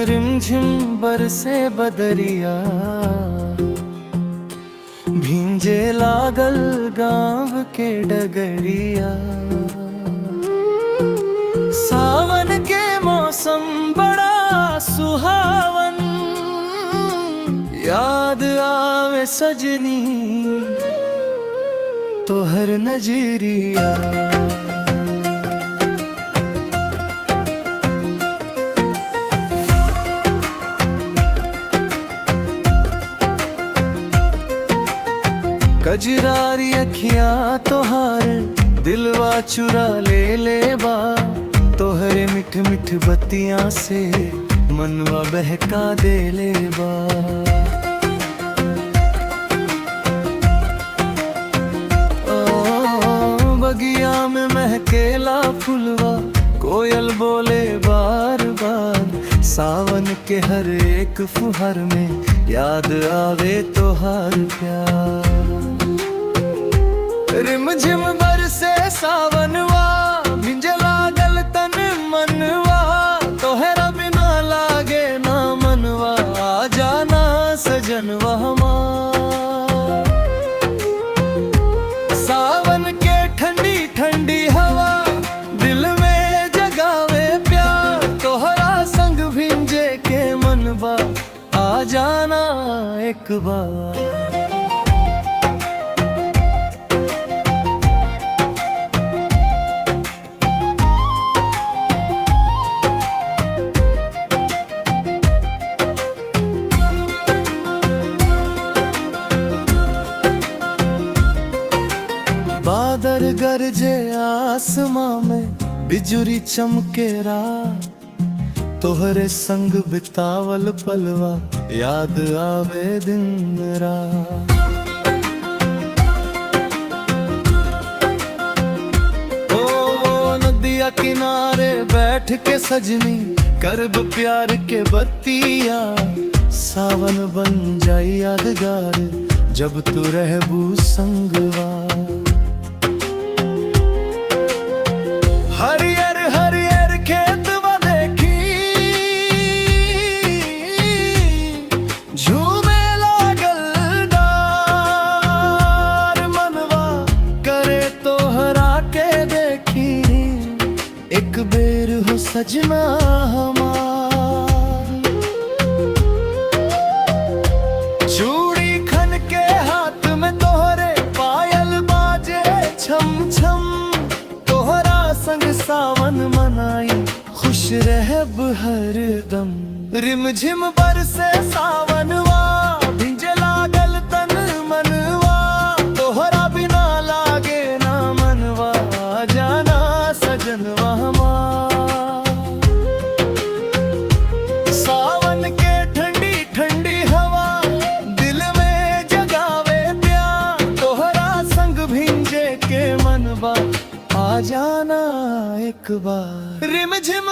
रिम झिम बरसे बदरिया, भींजे लागल गाँव के डगरिया। सावन के मौसम बड़ा सुहावन, याद आवे सजनी तोहर नजरिया। कजरारी अखियाँ तोहार दिलवा चुरा ले बा, तोहरे मिठ मिठ बत्तियाँ से मनवा बहका दे ले बा। बगिया में महकेला फुलवा, कोयल बोले बार बार। सावन के हर एक फुहार में याद आवे तोहार प्यार। रिम झिम बरसे सावनवा, भिंजे लागल तन मनवा। तोहरा बिना लागे ना मनवा, आ जाना सजनवा हमार। सावन के ठंडी ठंडी हवा दिल में जगावे प्यार। तोहरा संग भिंजे के मनवा, आ जाना एक बार। बादल गरजे आसमां में, बिजुरी चमके रात। तोहरे संग बितावल पलवा, याद आवे दिन रात। ओ नदिया किनारे बैठ के सजनी, करब प्यार के बत्तिया। सावन बन जाई यादगार, जब तू रहबू संगवा। हरियर हरियर खेतवा देखी, झूमे लागल डार। मनवा करे तोहरा के देखी, एक बेर हो सजना हमार। चूड़ी खन के हाथ में तोहरे, पायल बाजे छम छम। संग सावन मनाई, खुश रहब हरदम। रिम झिम बरसे सावनवा, भिंजे लागल तन मनवा। तोहरा बिना लागे ना मनवा, आ जाना सजनवा हमार। सावन के ठंडी ठंडी हवा दिल में जगावे प्यार। तोहरा संग भिंजे के मनवा, आ जाना एक बार। रिम झिम